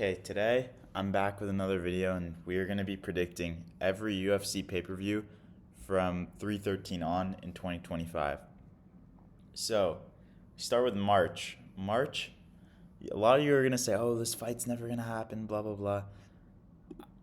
Okay, today I'm back with another video, and we are going to be predicting every UFC pay-per-view from 313 on in 2025. So, we start with March. March, a lot of you are going to say, oh, this fight's never going to happen, blah, blah, blah.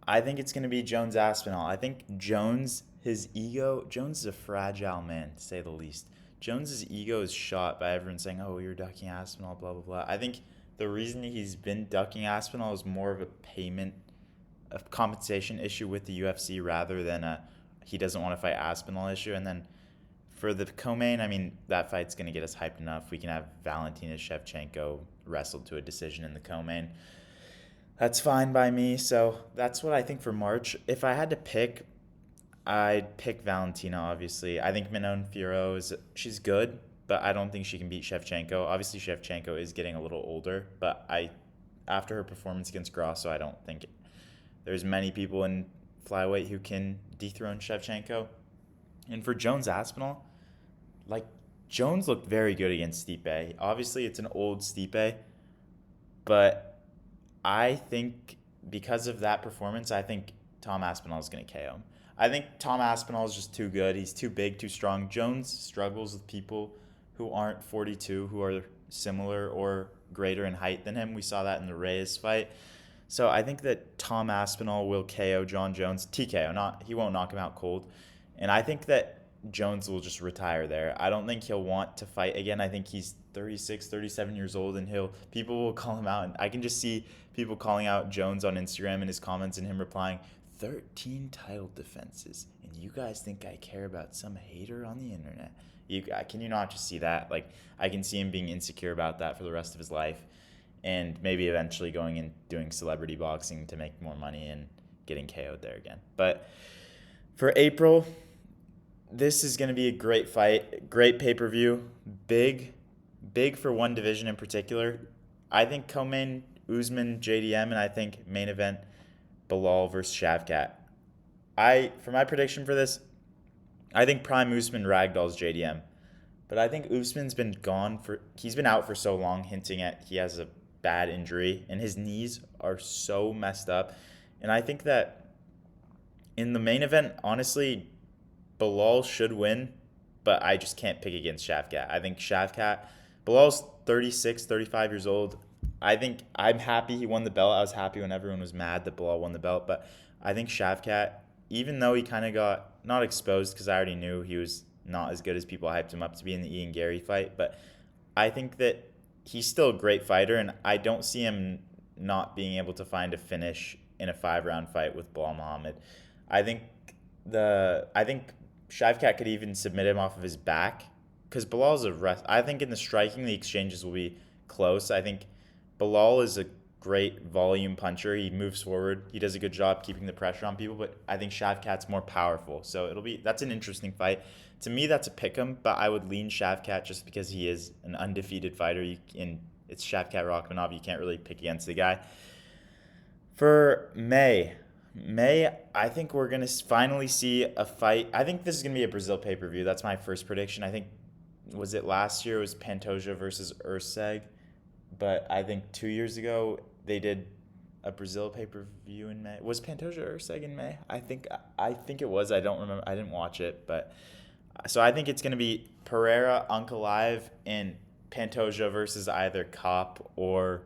I think it's going to be Jones Aspinall. I think Jones is a fragile man, to say the least. Jones's ego is shot by everyone saying, oh, you're ducking Aspinall, blah, blah, blah. I think the reason he's been ducking Aspinall is more of a compensation issue with the UFC rather than he doesn't want to fight Aspinall issue. And then for the co-main, I mean, that fight's going to get us hyped enough. We can have Valentina Shevchenko wrestled to a decision in the co-main. That's fine by me. So that's what I think for March. If I had to pick, I'd pick Valentina, obviously. I think Manon Fiorot she's good, but I don't think she can beat Shevchenko. Obviously, Shevchenko is getting a little older, but after her performance against Grasso, I don't think there's many people in flyweight who can dethrone Shevchenko. And for Jones Aspinall, like, Jones looked very good against Stipe. Obviously, it's an old Stipe, but I think because of that performance, I think Tom Aspinall is going to KO him. I think Tom Aspinall is just too good. He's too big, too strong. Jones struggles with people who aren't 42, who are similar or greater in height than him. We saw that in the Reyes fight. So I think that Tom Aspinall will KO John Jones. TKO, he won't knock him out cold. And I think that Jones will just retire there. I don't think he'll want to fight again. I think he's 36, 37 years old, and people will call him out. And I can just see people calling out Jones on Instagram in his comments and him replying, 13 title defenses, and you guys think I care about some hater on the internet? Can you not just see that? Like, I can see him being insecure about that for the rest of his life, and maybe eventually going and doing celebrity boxing to make more money and getting KO'd there again. But for April, this is going to be a great fight, great pay-per-view, big for one division in particular. I think co-main Usman JDM, and I think main event Bilal versus Shavkat. For my prediction for this, I think prime Usman ragdolls JDM. But I think Usman's he's been out for so long, hinting at he has a bad injury, and his knees are so messed up. And I think that in the main event, honestly, Bilal should win, but I just can't pick against Shavkat. I think Bilal's 36, 35 years old. I think I'm happy he won the belt. I was happy when everyone was mad that Bilal won the belt. But I think Shavkat, even though he kind of got not exposed because I already knew he was not as good as people hyped him up to be in the Ian Gary fight, but I think that he's still a great fighter, and I don't see him not being able to find a finish in a 5-round fight with Bilal Muhammad. I think Shavkat could even submit him off of his back because Bilal's I think in the striking, the exchanges will be close. I think Bilal is a great volume puncher. He moves forward. He does a good job keeping the pressure on people, but I think Shavkat's more powerful. So that's an interesting fight. To me, that's a pick'em, but I would lean Shavkat just because he is an undefeated fighter. It's Shavkat Rakhmonov. You can't really pick against the guy. For May, I think we're going to finally see a fight. I think this is going to be a Brazil pay-per-view. That's my first prediction. I think, was it last year? It was Pantoja versus Urseg. But I think 2 years ago, they did a Brazil pay-per-view in May. Was Pantoja Urseg in May? I think it was. I don't remember. I didn't watch it. But so I think it's going to be Pereira, Ankalaev, and Pantoja versus either Kopp or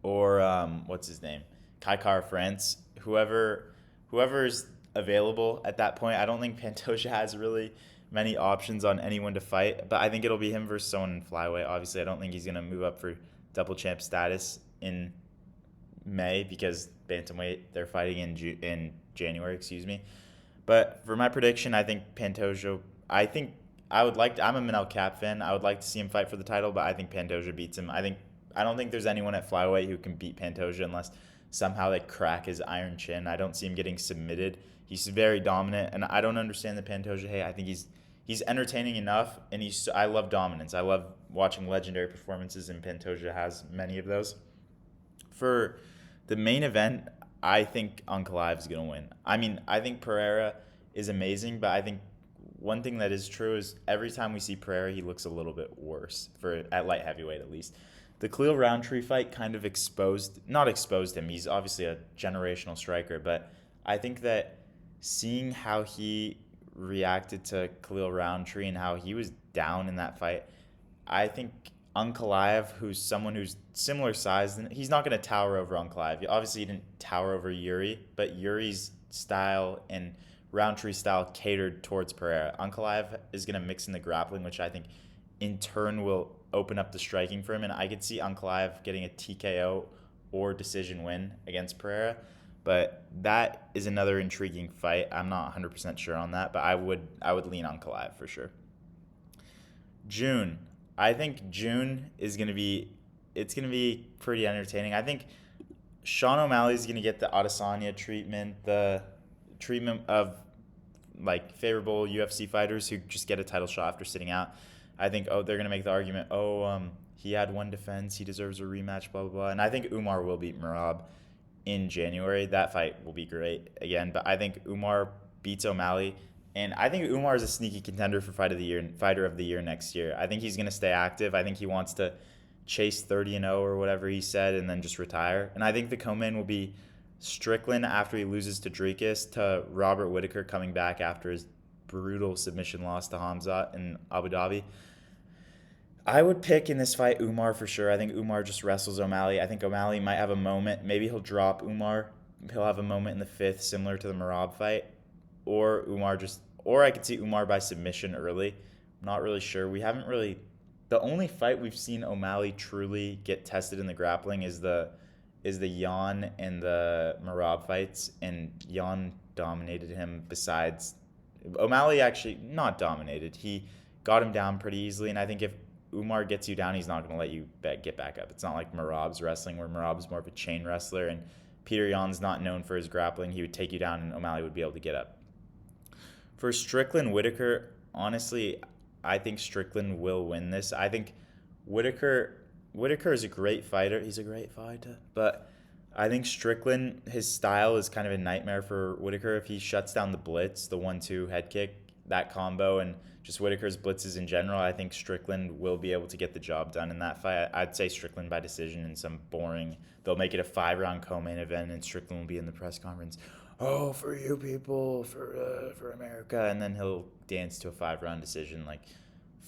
what's his name? Kai Kara France. Whoever's available at that point. I don't think Pantoja has really many options on anyone to fight, but I think it'll be him versus someone in flyweight. Obviously, I don't think he's going to move up for double champ status in May because bantamweight, they're fighting in January, But for my prediction, I think Pantoja, I'm a Manel Cap fan. I would like to see him fight for the title, but I think Pantoja beats him. I don't think there's anyone at flyweight who can beat Pantoja unless somehow they crack his iron chin. I don't see him getting submitted. He's very dominant, and I don't understand the Pantoja hate. I think he's entertaining enough, and I love dominance. I love watching legendary performances, and Pantoja has many of those. For the main event, I think Ankalaev is going to win. I mean, I think Pereira is amazing, but I think one thing that is true is every time we see Pereira, he looks a little bit worse at light heavyweight at least. The Khalil Roundtree fight kind of not exposed him. He's obviously a generational striker, but I think that seeing how he reacted to Khalil Roundtree and how he was down in that fight, I think Ankalaev, who's someone who's similar size, he's not going to tower over Ankalaev. Obviously, he didn't tower over Yuri, but Yuri's style and Roundtree's style catered towards Pereira. Ankalaev is going to mix in the grappling, which I think in turn will open up the striking for him, and I could see Ankalaev getting a TKO or decision win against Pereira. But that is another intriguing fight. I'm not 100% sure on that, but I would lean Ankalaev for sure. June. I think June is going to be pretty entertaining. I think Sean O'Malley is going to get the Adesanya treatment, the treatment of like favorable UFC fighters who just get a title shot after sitting out. I think they're going to make the argument, he had one defense, he deserves a rematch, blah blah blah. And I think Umar will beat Merab in January. That fight will be great again, but I think Umar beats O'Malley. And I think Umar is a sneaky contender for fighter of the year next year. I think he's going to stay active. I think he wants to chase 30-0 or whatever he said and then just retire. And I think the co-main will be Strickland after he loses to Dricus, to Robert Whittaker coming back after his brutal submission loss to Hamzat in Abu Dhabi. I would pick in this fight Umar for sure. I think Umar just wrestles O'Malley. I think O'Malley might have a moment. Maybe he'll drop Umar. He'll have a moment in the fifth similar to the Merab fight. Or I could see Umar by submission early. I'm not really sure. The only fight we've seen O'Malley truly get tested in the grappling is the Jan and the Merab fights, and Jan dominated him. Besides, O'Malley actually not dominated. He got him down pretty easily, and I think if Umar gets you down, he's not going to let you get back up. It's not like Merab's wrestling, where Merab's more of a chain wrestler, and Peter Jan's not known for his grappling. He would take you down, and O'Malley would be able to get up. For Strickland Whittaker, honestly, I think Strickland will win this. I think Whittaker is a great fighter. He's a great fighter, but I think Strickland, his style is kind of a nightmare for Whittaker. If he shuts down the blitz, the 1-2 head kick, that combo, and just Whittaker's blitzes in general, I think Strickland will be able to get the job done in that fight. I'd say Strickland by decision in some boring. They'll make it a 5-round co-main event, and Strickland will be in the press conference. Oh, for you people, for America. And then he'll dance to a 5-round decision, like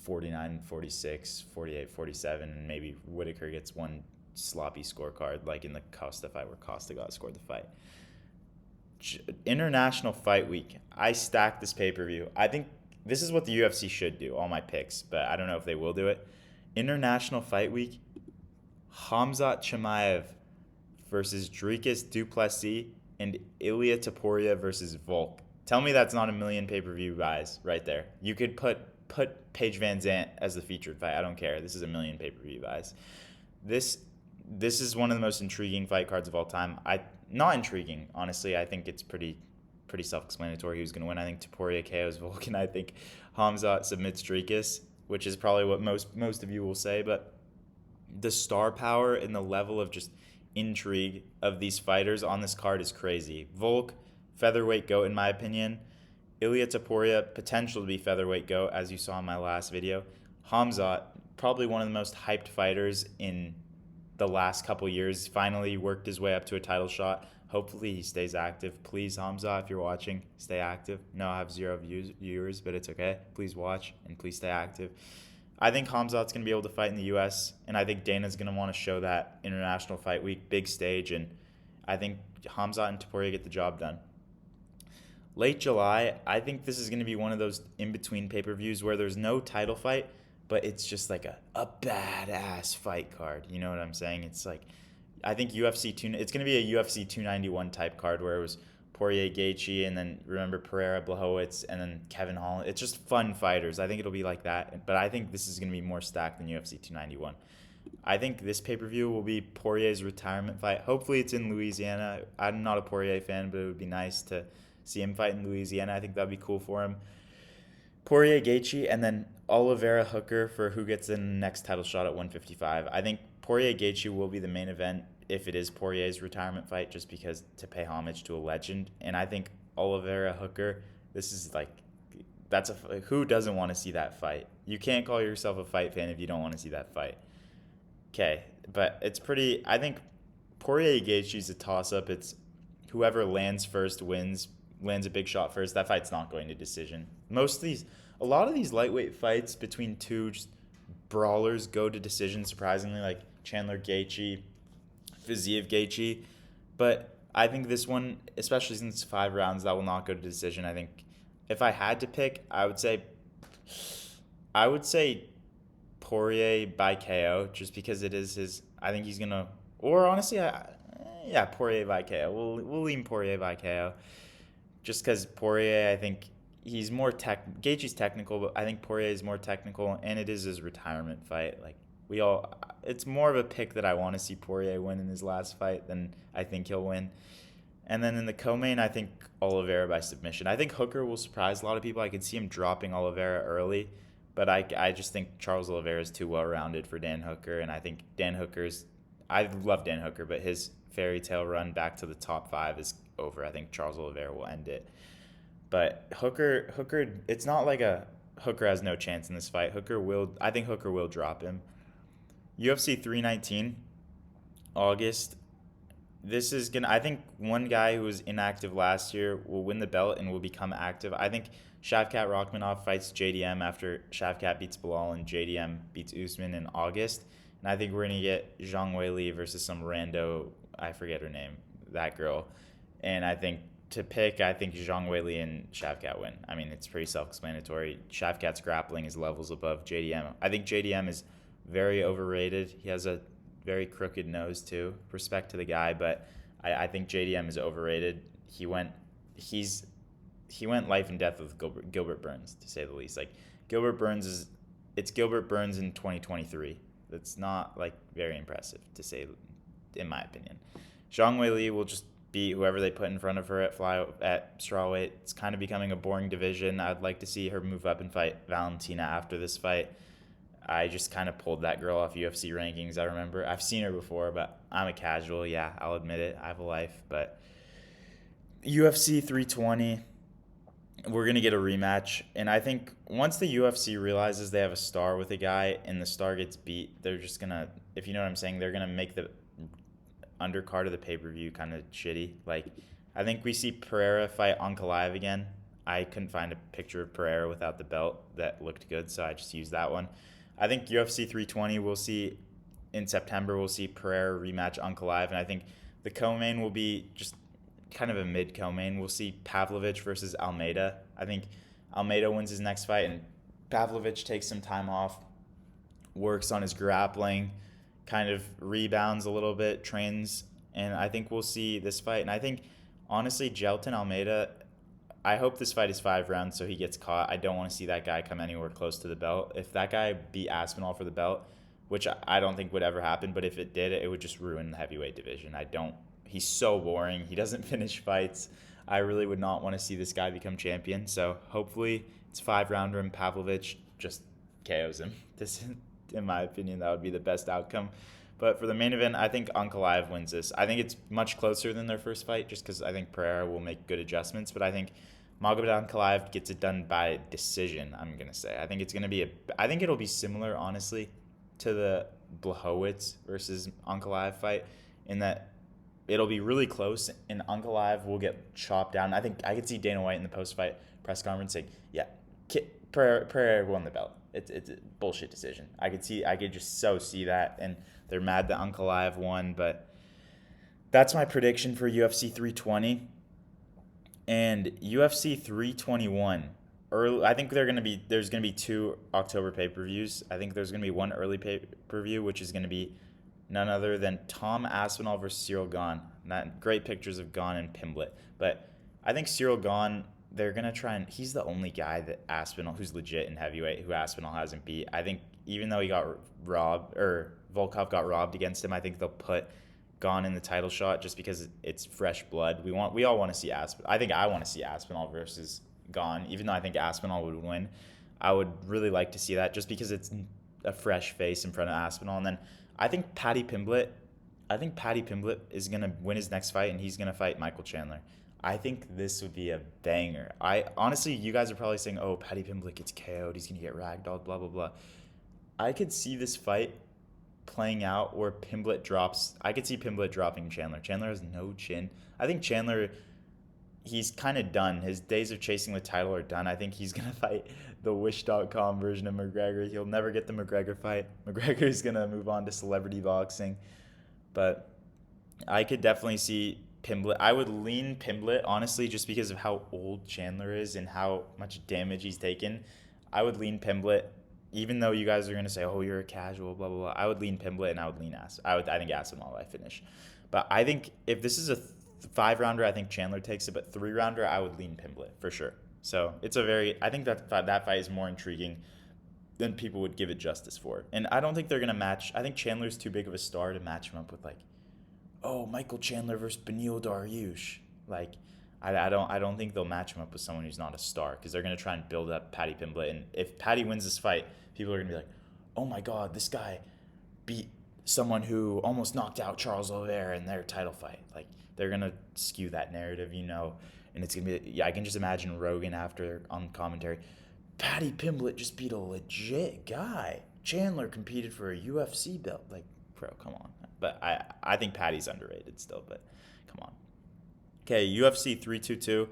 49-46, 48-47, and maybe Whittaker gets one sloppy scorecard, like in the Costa fight where Costa scored the fight. International Fight Week. I stacked this pay-per-view. I think this is what the UFC should do, all my picks, but I don't know if they will do it. International Fight Week, Hamzat Chimaev versus Dricus du Plessis, and Ilia Topuria versus Volk. Tell me that's not a million pay-per-view buys right there. You could put Paige Van Zandt as the featured fight. I don't care. This is a million pay-per-view buys. This is one of the most intriguing fight cards of all time. Not intriguing, honestly. I think it's pretty self-explanatory who's going to win. I think Topuria KOs Volk, and I think Hamzat submits Dricus, which is probably what most of you will say. But the star power and the level of just intrigue of these fighters on this card is crazy. Volk, featherweight GOAT in my opinion. Ilia Topuria, potential to be featherweight GOAT, as you saw in my last video. Hamzat, probably one of the most hyped fighters in the last couple years. Finally worked his way up to a title shot. Hopefully he stays active. Please, Hamzat, if you're watching, stay active. No, I have 0 viewers, but it's okay. Please watch and please stay active. I think Hamzat's going to be able to fight in the U.S., and I think Dana's going to want to show that International Fight Week, big stage, and I think Hamzat and Topuria get the job done. Late July, I think this is going to be one of those in-between pay-per-views where there's no title fight, but it's just like a badass fight card. You know what I'm saying? It's like, I think it's going to be a UFC 291 type card where it was Poirier, Gaethje, and then remember Pereira, Blachowicz, and then Kevin Holland. It's just fun fighters. I think it'll be like that, but I think this is going to be more stacked than UFC 291. I think this pay-per-view will be Poirier's retirement fight. Hopefully it's in Louisiana. I'm not a Poirier fan, but it would be nice to see him fight in Louisiana. I think that'd be cool for him. Poirier, Gaethje, and then Oliveira Hooker for who gets the next title shot at 155. I think Poirier Gaethje will be the main event if it is Poirier's retirement fight, just because to pay homage to a legend. And I think Oliveira Hooker, this is like, who doesn't want to see that fight? You can't call yourself a fight fan if you don't want to see that fight. Okay, but it's pretty. I think Poirier Gaethje's a toss up. It's whoever lands first wins. Lands a big shot first. That fight's not going to decision. A lot of these lightweight fights between two just brawlers go to decision. Surprisingly, like Chandler Gaethje, Fiziev Gaethje, but I think this one, especially since it's 5 rounds, that will not go to decision. I think if I had to pick, I would say Poirier by KO, just because it is his. I think he's gonna. Or honestly, yeah, Poirier by KO. We'll lean Poirier by KO, just because Poirier, I think he's more tech. Gaethje's technical, but I think Poirier is more technical, and it is his retirement fight. Like it's more of a pick that I want to see Poirier win in his last fight than I think he'll win. And then in the co-main, I think Oliveira by submission. I think Hooker will surprise a lot of people. I could see him dropping Oliveira early, but I just think Charles Oliveira is too well-rounded for Dan Hooker, and I think I love Dan Hooker, but his fairy tale run back to the top 5 is over. I think Charles Oliveira will end it. But Hooker, it's not like Hooker has no chance in this fight. I think Hooker will drop him. UFC 319, August. I think one guy who was inactive last year will win the belt and will become active. I think Shavkat Rakhmonov fights JDM after Shavkat beats Bilal and JDM beats Usman in August. And I think we're going to get Zhang Weili versus some rando, I forget her name, that girl. And I think Zhang Weili and Shavkat win. I mean, it's pretty self-explanatory. Shavkat's grappling is levels above JDM. I think JDM is very overrated. He has a very crooked nose too. Respect to the guy, but I think JDM is overrated. He went life and death with Gilbert Burns, to say the least. Like it's Gilbert Burns in 2023. That's not like very impressive to say, in my opinion. Zhang Weili will just beat whoever they put in front of her at strawweight. It's kind of becoming a boring division. I'd like to see her move up and fight Valentina after this fight. I just kind of pulled that girl off UFC rankings. I remember I've seen her before, but I'm a casual. Yeah, I'll admit it. I have a life. But UFC 320, we're going to get a rematch. And I think once the UFC realizes they have a star with a guy and the star gets beat, they're just going to, if you know what I'm saying, they're going to make the undercard of the pay-per-view kind of shitty. Like, I think we see Pereira fight Ankalaev again. I couldn't find a picture of Pereira without the belt that looked good, so I just used that one. I think UFC 320 we'll see in September. We'll see Pereira rematch Ankalaev, and I think the co-main will be just kind of a mid co-main. We'll see Pavlovich versus Almeida. I think Almeida wins his next fight, and Pavlovich takes some time off, works on his grappling, kind of rebounds a little bit, trains, and I think we'll see this fight. And I think, honestly, Gelton Almeida, I hope this fight is 5 rounds so he gets caught. I don't want to see that guy come anywhere close to the belt. If that guy beat Aspinall for the belt, which I don't think would ever happen, but if it did, it would just ruin the heavyweight division. He's so boring. He doesn't finish fights. I really would not want to see this guy become champion. So hopefully it's 5-rounder and Pavlovich just KOs him. This, in my opinion, that would be the best outcome. But for the main event, I think Ankalaev wins this. I think it's much closer than their first fight just because I think Pereira will make good adjustments. But I think Magomed Ankalaev gets it done by decision, I'm going to say. I think it'll be similar, honestly, to the Blachowicz versus Ankalaev fight in that it'll be really close and Ankalaev will get chopped down. I think I could see Dana White in the post-fight press conference saying, yeah, Pereira won the belt. It's a bullshit decision. I could just so see that, and they're mad that Ankalaev won, but that's my prediction for UFC 320. And UFC 321, I think there's gonna be 2 October pay-per-views. I think there's gonna be one early pay-per-view, which is gonna be none other than Tom Aspinall versus Cyril Gane. Great pictures of Gane and Pimblett, but I think Cyril Gane, they're gonna try and he's the only guy that Aspinall, who's legit in heavyweight, who Aspinall hasn't beat. I think even though he got robbed, or Volkov got robbed against him, I think they'll put Gane in the title shot just because it's fresh blood. We all want to see Aspinall. I think I want to see Aspinall versus Gane, even though I think Aspinall would win. I would really like to see that just because it's a fresh face in front of Aspinall. And then I think Paddy Pimblett is gonna win his next fight, and he's gonna fight Michael Chandler. I think this would be a banger. Honestly, you guys are probably saying, oh, Paddy Pimblett gets KO'd, he's going to get ragdolled, blah, blah, blah. I could see this fight playing out where Pimblett drops. I could see Pimblett dropping Chandler. Chandler has no chin. I think Chandler, he's kind of done. His days of chasing the title are done. I think he's going to fight the Wish.com version of McGregor. He'll never get the McGregor fight. McGregor's going to move on to celebrity boxing. But I could definitely see Pimblett. I would lean Pimblett, honestly, just because of how old Chandler is and how much damage he's taken. I would lean Pimblett, even though you guys are going to say, oh, you're a casual, blah, blah, blah. I would lean Pimblett and I would lean I think Asamoah I finish. But I think if this is a 5-rounder, I think Chandler takes it. But 3-rounder, I would lean Pimblett for sure. So it's I think that fight is more intriguing than people would give it justice for. And I don't think they're going to match. I think Chandler's too big of a star to match him up with, like, oh, Michael Chandler versus Beneil Dariush. Like, I don't think they'll match him up with someone who's not a star, because they're going to try and build up Paddy Pimblett. And if Paddy wins this fight, people are going to be like, oh my God, this guy beat someone who almost knocked out Charles Oliveira in their title fight. Like, they're going to skew that narrative, and it's going to be, I can just imagine Rogan after on commentary, Paddy Pimblett just beat a legit guy. Chandler competed for a UFC belt. Like, bro, come on. But I think Paddy's underrated still, but come on. Okay, UFC 322,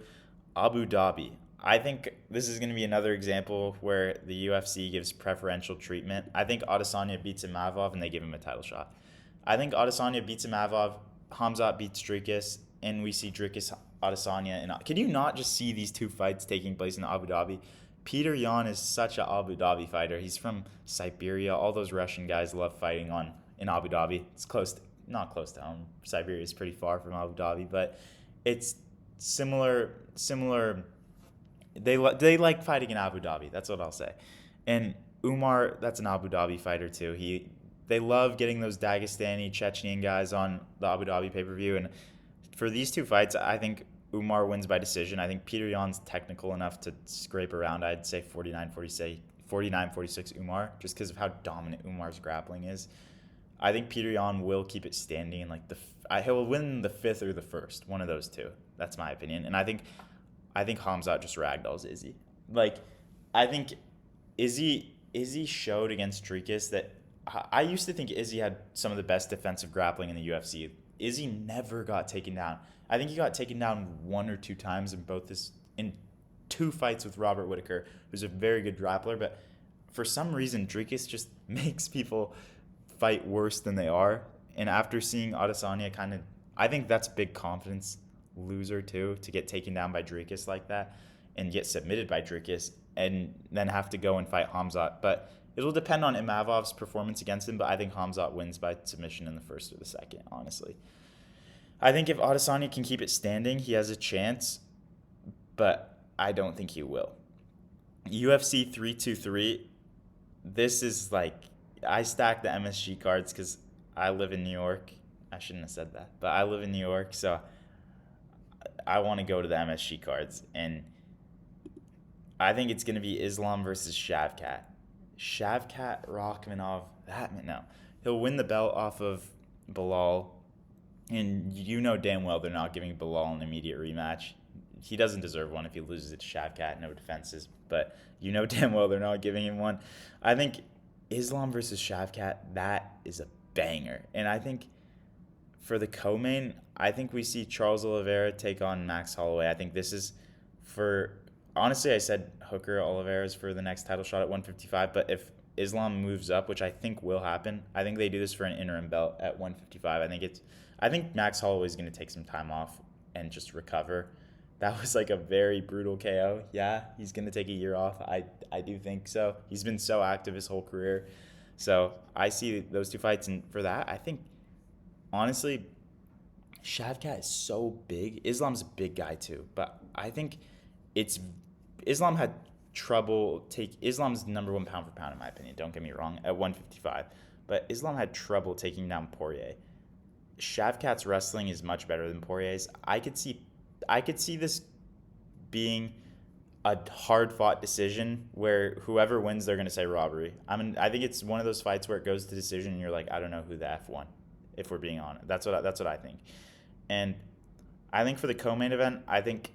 Abu Dhabi. I think this is going to be another example where the UFC gives preferential treatment. I think Adesanya beats Imavov and they give him a title shot. I think Adesanya beats Imavov, Khamzat beats Dricus, and we see Dricus, Adesanya. And can you not just see these two fights taking place in Abu Dhabi? Peter Yan is such an Abu Dhabi fighter. He's from Siberia. All those Russian guys love fighting in Abu Dhabi. It's not close to home. Siberia is pretty far from Abu Dhabi, but it's similar. They like fighting in Abu Dhabi. That's what I'll say. And Umar, that's an Abu Dhabi fighter too. They love getting those Dagestani, Chechenian guys on the Abu Dhabi pay-per-view. And for these two fights, I think Umar wins by decision. I think Peter Yan's technical enough to scrape around. I'd say 49-46 Umar, just because of how dominant Umar's grappling is. I think Peter Yan will keep it standing, and he'll win the 5th or the 1st, one of those two. That's my opinion. And I think Khamzat just ragdolls Izzy. Like, I think Izzy showed against Dricus that I used to think Izzy had some of the best defensive grappling in the UFC. Izzy never got taken down. I think he got taken down 1 or 2 times in 2 fights with Robert Whittaker, who's a very good grappler. But for some reason, Dricus just makes people fight worse than they are. And after seeing Adesanya I think that's big confidence loser too, to get taken down by Dricus like that and get submitted by Dricus and then have to go and fight Khamzat. But it'll depend on Imavov's performance against him, but I think Khamzat wins by submission in the 1st or the 2nd, honestly. I think if Adesanya can keep it standing, he has a chance, but I don't think he will. UFC 323, this is like, I stack the MSG cards because I live in New York. I shouldn't have said that, but I live in New York, so I want to go to the MSG cards, and I think it's going to be Islam versus Shavkat. Shavkat Rakhmonov, he'll win the belt off of Bilal, and damn well they're not giving Bilal an immediate rematch. He doesn't deserve one if he loses it to Shavkat, no defenses, but damn well they're not giving him one. I think Islam versus Shavkat, that is a banger, and I think for the co-main, I think we see Charles Oliveira take on Max Holloway. I think this is honestly, I said Hooker Oliveira's for the next title shot at 155, but if Islam moves up, which I think will happen, I think they do this for an interim belt at 155. I think Max Holloway's going to take some time off and just recover. That was like a very brutal KO. Yeah, he's going to take a year off. I do think so. He's been so active his whole career. So I see those 2 fights, and for that, I think, honestly, Shavkat is so big. Islam's a big guy too, but I think Islam had trouble Islam's number 1 pound for pound in my opinion, don't get me wrong, at 155, but Islam had trouble taking down Poirier. Shavkat's wrestling is much better than Poirier's. I could see this being a hard-fought decision where whoever wins, they're going to say robbery. I think it's one of those fights where it goes to decision and you're like, I don't know who the F won, if we're being honest. That's what I think. And I think for the co-main event, I think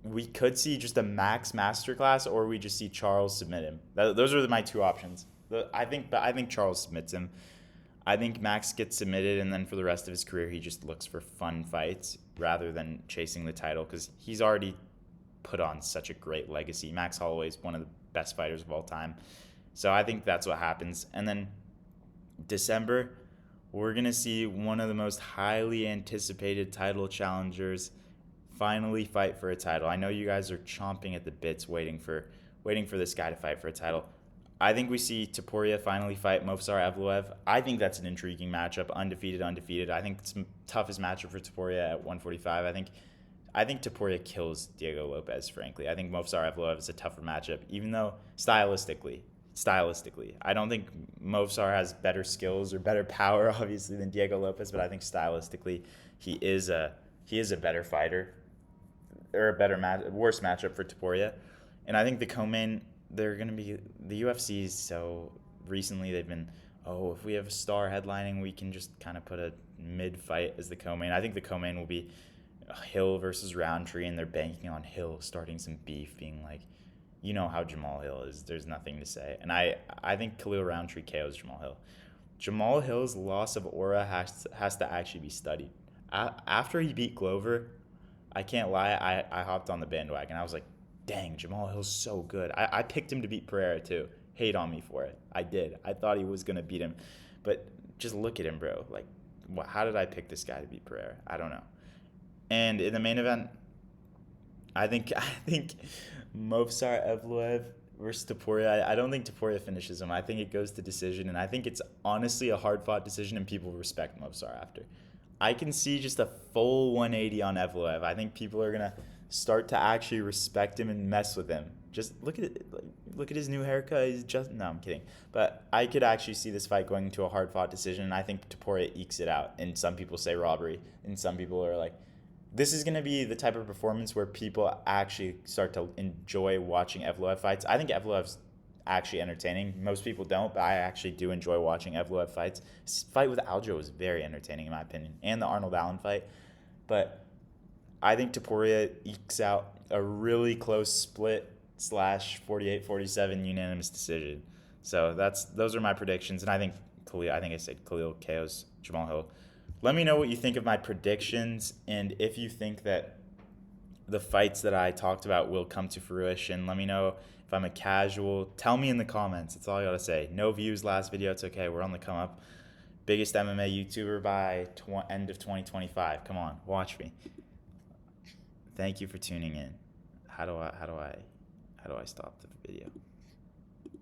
we could see just a Max masterclass, or we just see Charles submit him. Those are my 2 options. I think Charles submits him. I think Max gets submitted, and then for the rest of his career, he just looks for fun fights rather than chasing the title because he's already put on such a great legacy. Max Holloway is one of the best fighters of all time. So I think that's what happens. And then December, we're going to see one of the most highly anticipated title challengers finally fight for a title. I know you guys are chomping at the bits waiting for this guy to fight for a title. I think we see Topuria finally fight Movsar Evloev. I think that's an intriguing matchup, undefeated. I think it's the toughest matchup for Topuria at 145. I think Topuria kills Diego Lopez, frankly. I think Movsar Evloev is a tougher matchup, even though stylistically, I don't think Movsar has better skills or better power, obviously, than Diego Lopez, but I think stylistically he is a better fighter, or worse matchup for Topuria. And I think the co-main, they're going to be the UFC's. So recently they've been, if we have a star headlining, we can just kind of put a mid-fight as the co-main. I think the co-main will be Hill versus Roundtree, and they're banking on Hill starting some beef, being like, you know how Jamal Hill is. There's nothing to say. And I think Khalil Roundtree KOs Jamal Hill. Jamal Hill's loss of aura has to actually be studied. After he beat Glover, I can't lie, I hopped on the bandwagon. I was like, dang, Jamal Hill's so good. I picked him to beat Pereira too. Hate on me for it. I did. I thought he was going to beat him. But just look at him, bro. Like, how did I pick this guy to beat Pereira? I don't know. And in the main event, I think Movsar Evloev versus Topuria. I don't think Topuria finishes him. I think it goes to decision, and I think it's honestly a hard-fought decision, and people respect Movsar after. I can see just a full 180 on Evloev. I think people are gonna start to actually respect him and mess with him. Just look at it. Look at his new haircut. No, I'm kidding. But I could actually see this fight going into a hard-fought decision, and I think Topuria ekes it out. And some people say robbery, and some people are like, this is going to be the type of performance where people actually start to enjoy watching Evloev fights. I think Evloev's actually entertaining. Most people don't, but I actually do enjoy watching Evloev fights. His fight with Aljo was very entertaining in my opinion, and the Arnold Allen fight. But I think Topuria ekes out a really close split / 48-47 unanimous decision. So those are my predictions, and I think I said Khalil KOs Jamal Hill. Let me know what you think of my predictions, and if you think that the fights that I talked about will come to fruition. Let me know if I'm a casual. Tell me in the comments. That's all I gotta say. No views last video. It's okay. We're on the come up. Biggest MMA YouTuber by end of 2025. Come on, watch me. Thank you for tuning in. How do I stop the video?